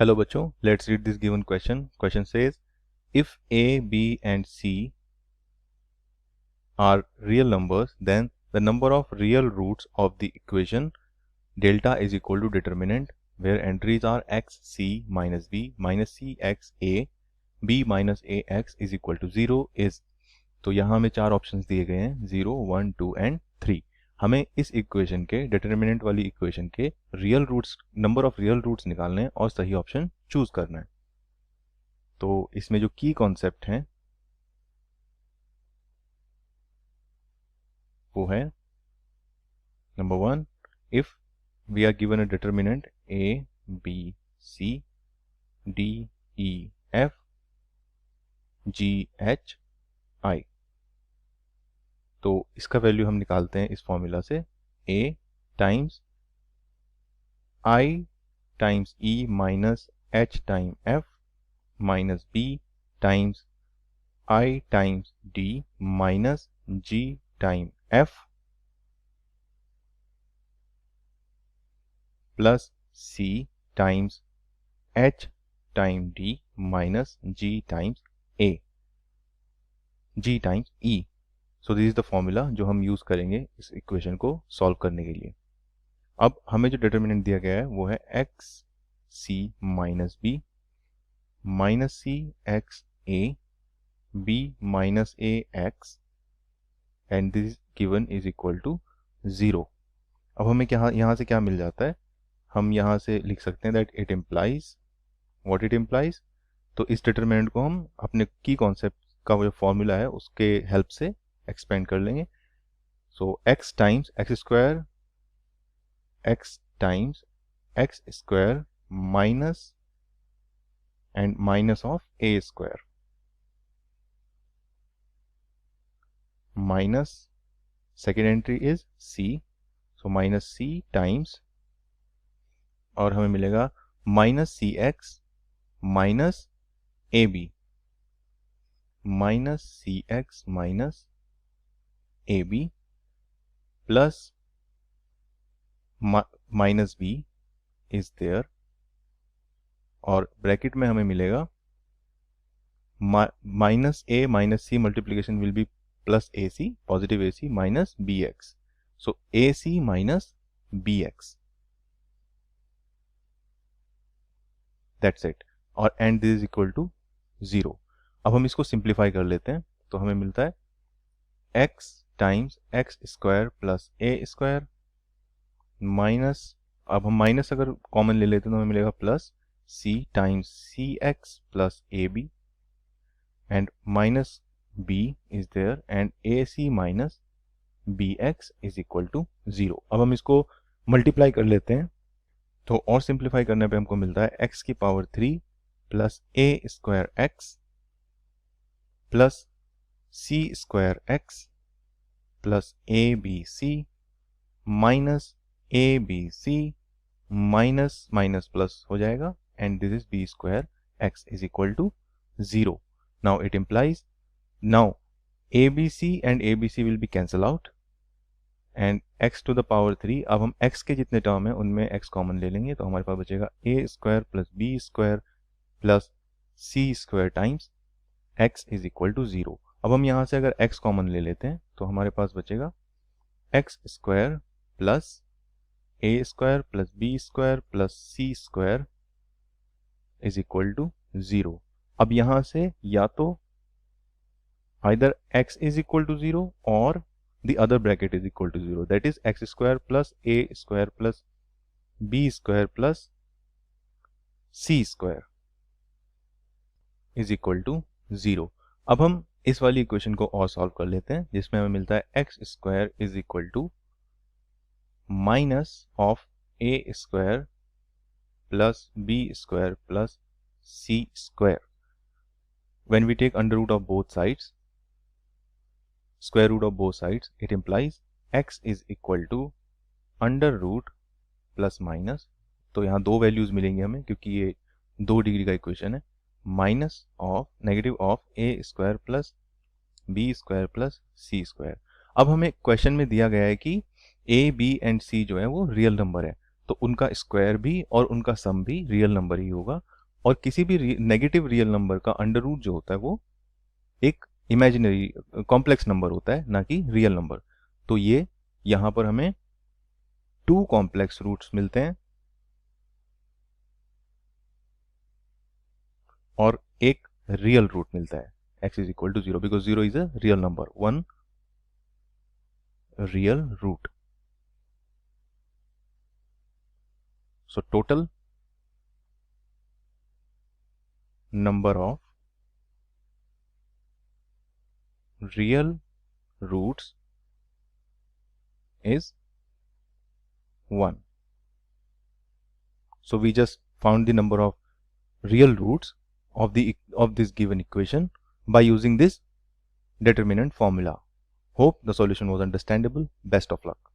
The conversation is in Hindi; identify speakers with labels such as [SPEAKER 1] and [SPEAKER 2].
[SPEAKER 1] Hello बच्चों, let's read this given question. Question says, if A, B and C are real numbers, then the number of real roots of the equation delta is equal to determinant where entries are x, c minus b minus c x a, b minus a x is equal to 0 is। तो यहाँ हमें चार ऑप्शंस दिए गए हैं 0, 1, 2 एंड 3। हमें इस इक्वेशन के डिटर्मिनेंट वाली इक्वेशन के real roots number of real roots निकालने हैं और सही ऑप्शन चूज करना है। तो इसमें जो की कॉन्सेप्ट है वो है number 1, if we are given a determinant a b c d e f g h i, तो इसका वैल्यू हम निकालते हैं इस फॉर्मूला से a times i times e minus h time f minus b times i times d minus g time f plus c times h time d minus g times a, g times e। So this is the formula जो हम यूज करेंगे इस इक्वेशन को सॉल्व करने के लिए। अब हमें जो डिटर्मिनेंट दिया गया है वो है x c minus b minus c x a b minus a x and this given is equal to 0। अब हमें क्या यहाँ से क्या मिल जाता है, हम यहाँ से लिख सकते हैं that it implies what it implies. तो इस डिटर्मिनेंट को हम अपने की कॉन्सेप्ट का जो फॉर्मूला है उसके हेल्प से एक्सपेंड कर लेंगे। So x times x square x times x square minus and minus of a square minus second entry is c, so minus c times और हमें मिलेगा minus c x minus a b minus c x minus a b plus minus b is there और ब्रैकेट में हमें मिलेगा minus a minus c multiplication will be plus a c positive a C minus B x, so A C minus B X, that's it. और and this is equal to 0। अब हम इसको सिंप्लीफाई कर लेते हैं तो हमें मिलता है x times x square plus ए स्क्वायर माइनस, अब हम माइनस अगर कॉमन ले लेते हैं तो हमें मिलेगा plus c times c x plus a b and minus b is there and a C minus B x is equal to 0। अब हम इसको मल्टीप्लाई कर लेते हैं तो और सिंप्लीफाई करने पे हमको मिलता है x की power 3 plus A square x plus C square x plus a b c minus a b c minus minus plus हो जाएगा and this is b square x is equal to 0। Now it implies now a b c and a b c will be cancel out and x to the power 3, अब हम x के जितने टर्म है उनमें x कॉमन ले लेंगे तो हमारे पास बचेगा A square plus B square plus C square times x is equal to 0। अब हम यहाँ से अगर x कॉमन ले लेते हैं तो हमारे पास बचेगा x square plus A square plus B square plus C square is equal to 0। अब यहाँ से या तो either x is equal to 0 or the other bracket is equal to 0, that is x square plus a square plus b square plus c square is equal to 0। अब हम इस वाली इक्वेशन को और सॉल्व कर लेते हैं जिसमें हमें मिलता है x square is equal to minus of a square plus B square plus C square. When we take under root of both sides, square root of both sides, it implies x is equal to under root plus minus, तो यहाँ दो वैल्यूज मिलेंगी हमें क्योंकि ये 2 डिग्री का इक्वेशन है, minus of negative of a square plus B square plus C square. अब हमें क्वेश्चन में दिया गया है कि ए बी एंड सी जो है वो रियल नंबर है, तो तो उनका स्क्वायर भी और उनका सम भी रियल नंबर ही होगा, और किसी भी नेगेटिव रियल नंबर का अंडर रूट जो होता है वो एक इमेजिनरी कॉम्प्लेक्स नंबर होता है, ना कि रियल नंबर। तो ये यहाँ पर हमें 2 कॉम्प्लेक्स रूट्स मिलते हैं और एक रियल रूट मिलता है। x is equal to 0 because 0 is a real number, 1 real root. So total number of real roots is 1. So we just found the number of real roots of this given equation by using this determinant formula. Hope the solution was understandable. Best of luck.